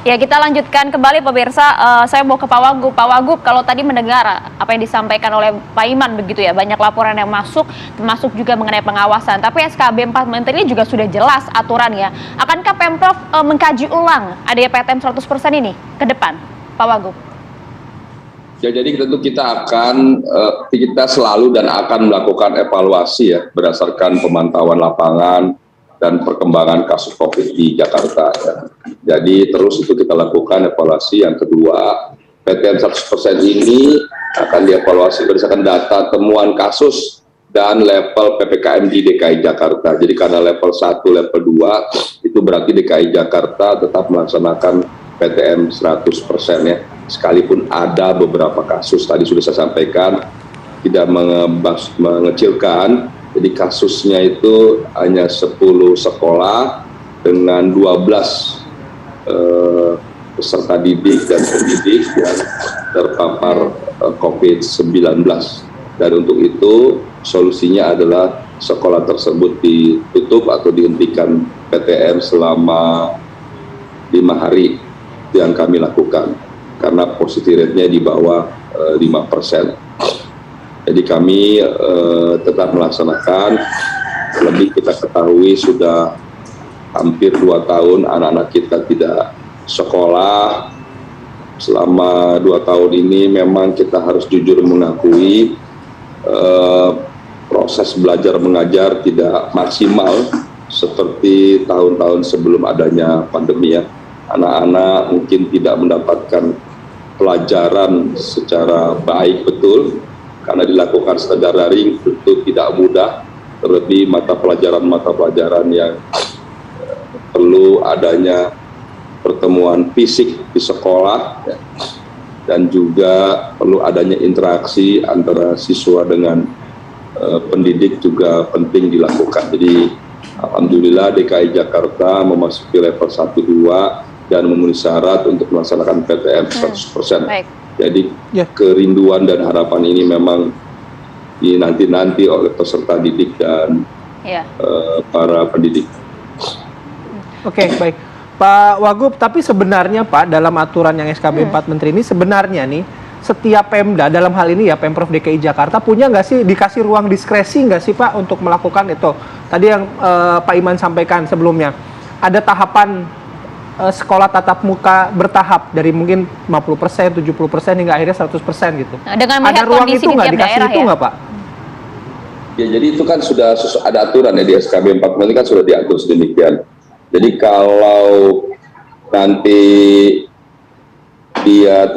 Ya, kita lanjutkan kembali pemirsa. Saya mau ke Pak Wagub. Pak Wagub, kalau tadi mendengar apa yang disampaikan oleh Pak Iman begitu ya, banyak laporan yang masuk, termasuk juga mengenai pengawasan. Tapi SKB 4 Menteri ini juga sudah jelas aturannya. Akankah Pemprov mengkaji ulang adanya PTM 100% ini ke depan, Pak Wagub? Ya, jadi tentu kita selalu dan akan melakukan evaluasi ya berdasarkan pemantauan lapangan dan perkembangan kasus COVID di Jakarta. Ya. Jadi terus itu kita lakukan evaluasi. Yang kedua, PTM 100% ini akan dievaluasi berdasarkan data temuan kasus dan level PPKM di DKI Jakarta. Jadi karena level 1, level 2, itu berarti DKI Jakarta tetap melaksanakan PTM 100% ya. Sekalipun ada beberapa kasus, tadi sudah saya sampaikan, tidak mengecilkan. Jadi kasusnya itu hanya 10 sekolah dengan 12 peserta didik dan pendidik yang terpapar COVID-19. Dan untuk itu solusinya adalah sekolah tersebut ditutup atau dihentikan PTM selama 5 hari yang kami lakukan karena positivity rate-nya di bawah 5%. Jadi kami tetap melaksanakan, lebih kita ketahui sudah hampir 2 tahun anak-anak kita tidak sekolah. Selama 2 tahun ini memang kita harus jujur mengakui proses belajar mengajar tidak maksimal seperti tahun-tahun sebelum adanya pandemi ya. Anak-anak mungkin tidak mendapatkan pelajaran secara baik betul karena dilakukan secara daring, tentu tidak mudah, terlebih mata pelajaran yang perlu adanya pertemuan fisik di sekolah ya, dan juga perlu adanya interaksi antara siswa dengan pendidik juga penting dilakukan. Jadi alhamdulillah DKI Jakarta memasuki level 1-2 dan memenuhi syarat untuk melaksanakan PTM 100%. Jadi kerinduan dan harapan ini memang dinanti-nanti oleh peserta didik dan para pendidik. Oke, baik. Pak Wagub, tapi sebenarnya Pak, dalam aturan yang SKB 4 Menteri ini sebenarnya nih, setiap Pemda dalam hal ini ya Pemprov DKI Jakarta punya nggak sih, dikasih ruang diskresi nggak sih Pak untuk melakukan itu? Tadi yang Pak Iman sampaikan sebelumnya, ada tahapan sekolah tatap muka bertahap dari mungkin 50%, 70% hingga akhirnya 100% gitu. Nah, dengan ada ruang itu nggak, dikasih itu nggak Pak? Ya, jadi itu kan sudah ada aturan ya di SKB 4 Menteri kan sudah diatur sedemikian. Jadi kalau nanti dia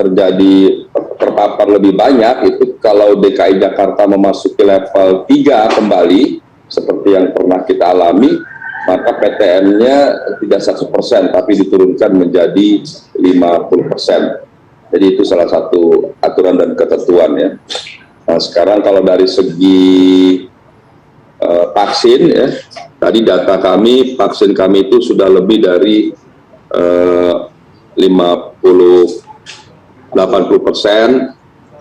terpapar lebih banyak, itu kalau DKI Jakarta memasuki level 3 kembali, seperti yang pernah kita alami, maka PTM-nya tidak 100%, tapi diturunkan menjadi 50%. Jadi itu salah satu aturan dan ketentuan ya. Nah, sekarang kalau dari segi vaksin ya, tadi data kami, vaksin kami itu sudah lebih dari 80%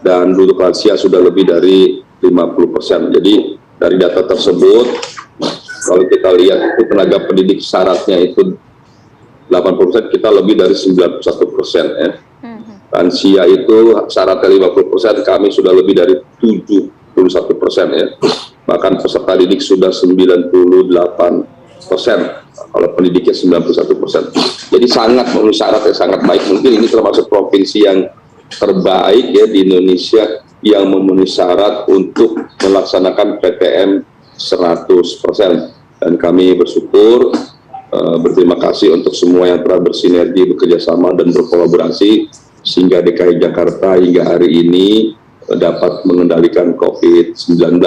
dan penduduk lansia sudah lebih dari 50%. Jadi dari data tersebut, kalau kita lihat itu tenaga pendidik syaratnya itu 80%, kita lebih dari 91% ya. Lansia itu syaratnya 50%, kami sudah lebih dari 71% ya. Bahkan peserta didik sudah 98%, kalau pendidiknya 91%. Jadi sangat memenuhi syarat yang sangat baik. Mungkin ini termasuk provinsi yang terbaik ya di Indonesia yang memenuhi syarat untuk melaksanakan PTM 100%. Dan kami bersyukur, berterima kasih untuk semua yang telah bersinergi, bekerjasama dan berkolaborasi sehingga DKI Jakarta hingga hari ini dapat mengendalikan COVID-19.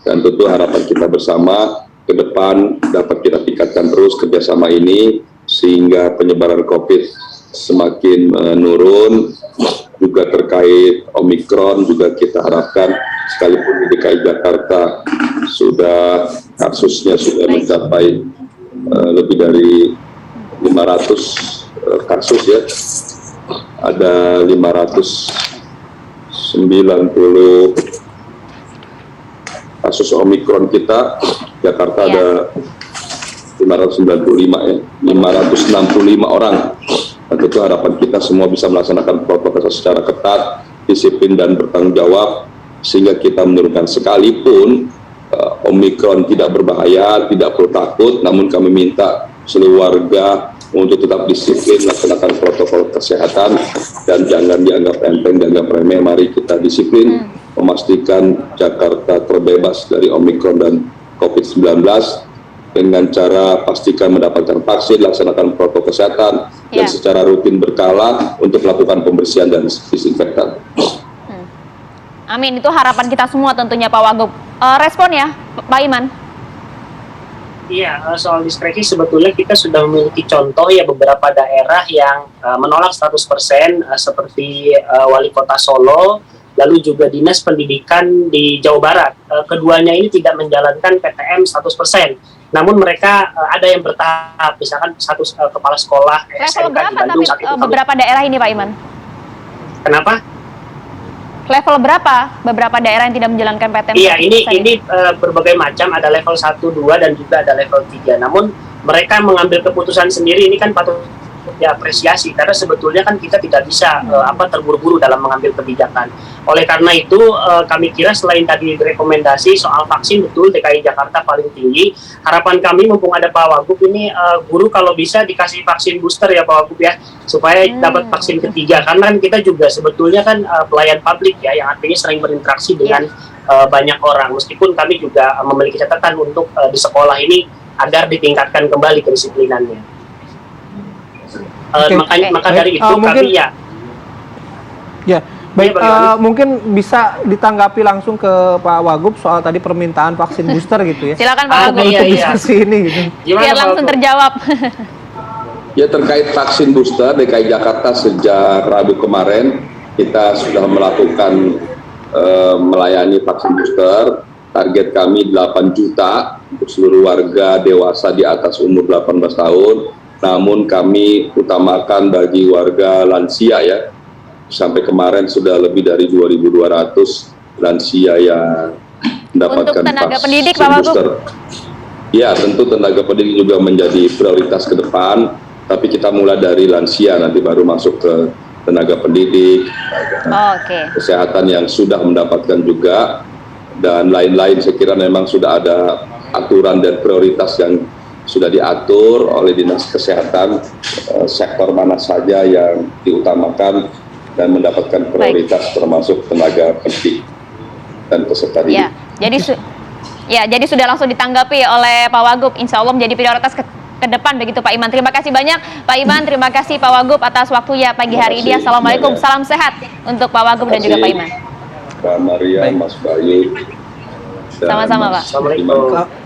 Dan tentu harapan kita bersama ke depan dapat kita tingkatkan terus kerjasama ini sehingga penyebaran COVID semakin menurun. Juga terkait Omikron juga kita harapkan sekalipun di DKI Jakarta kasusnya sudah mencapai lebih dari 500 kasus ya, ada 590 kasus Omikron kita, Jakarta ada 595 ya, 565 orang Dan tentu harapan kita semua bisa melaksanakan protokol secara ketat, disiplin dan bertanggung jawab, sehingga kita menurunkan sekalipun Omikron tidak berbahaya, tidak perlu takut, namun kami minta seluruh warga untuk tetap disiplin, melaksanakan protokol kesehatan, dan jangan dianggap enteng, dianggap remeh. Mari kita disiplin, memastikan Jakarta terbebas dari Omikron dan COVID-19 dengan cara pastikan mendapatkan vaksin, laksanakan protokol kesehatan, dan secara rutin berkala untuk melakukan pembersihan dan disinfektan. Amin, itu harapan kita semua tentunya Pak Wagub. Respon ya, Pak Iman? Iya, soal diskresi sebetulnya kita sudah memiliki contoh ya beberapa daerah yang menolak 100% seperti Wali Kota Solo, lalu juga Dinas Pendidikan di Jawa Barat. Keduanya ini tidak menjalankan PTM 100%. Namun mereka ada yang bertahap, misalkan satu kepala sekolah Level SMK berapa di Bandung tapi beberapa daerah ini Pak Iman? Kenapa? Level berapa beberapa daerah yang tidak menjalankan PTM? Iya, ini berbagai macam, ada level 1, 2 dan juga ada level 3. Namun mereka mengambil keputusan sendiri, ini kan patut diapresiasi karena sebetulnya kan kita tidak bisa terburu-buru dalam mengambil kebijakan. Oleh karena itu kami kira selain tadi rekomendasi soal vaksin, betul DKI Jakarta paling tinggi. Harapan kami mumpung ada Pak Wagub ini, guru kalau bisa dikasih vaksin booster ya Pak Wagub ya, supaya dapat vaksin ketiga, karena kan kita juga sebetulnya kan pelayan publik ya, yang artinya sering berinteraksi dengan banyak orang, meskipun kami juga memiliki catatan untuk di sekolah ini agar ditingkatkan kembali kedisiplinannya. Maka dari itu kami baik, mungkin bisa ditanggapi langsung ke Pak Wagub soal tadi permintaan vaksin booster gitu ya. Silakan Pak Wagub. Untuk diskusi ini gitu. Biar langsung terjawab. Ya, terkait vaksin booster, DKI Jakarta sejak Rabu kemarin kita sudah melakukan melayani vaksin booster. Target kami 8 juta untuk seluruh warga dewasa di atas umur 18 tahun. Namun kami utamakan bagi warga lansia ya. Sampai kemarin sudah lebih dari 2.200 lansia yang mendapatkan untuk tenaga vaksin pendidik, Pak Wagub? booster. Ya, tentu tenaga pendidik juga menjadi prioritas ke depan. Tapi kita mulai dari lansia, nanti baru masuk ke tenaga pendidik, kesehatan yang sudah mendapatkan juga, dan lain-lain. Saya kira memang sudah ada aturan dan prioritas yang sudah diatur oleh Dinas Kesehatan, sektor mana saja yang diutamakan dan mendapatkan prioritas, termasuk tenaga pendidik dan peserta didik. Jadi sudah langsung ditanggapi oleh Pak Wagub, insya Allah menjadi prioritas ke depan begitu Pak Iman. Terima kasih banyak Pak Iman, terima kasih Pak Wagub atas waktunya pagi hari ini. Assalamualaikum, salam sehat untuk Pak Wagub dan juga Pak Iman. Mbak Maria, Mas Bayu, sama-sama Pak. Assalamualaikum.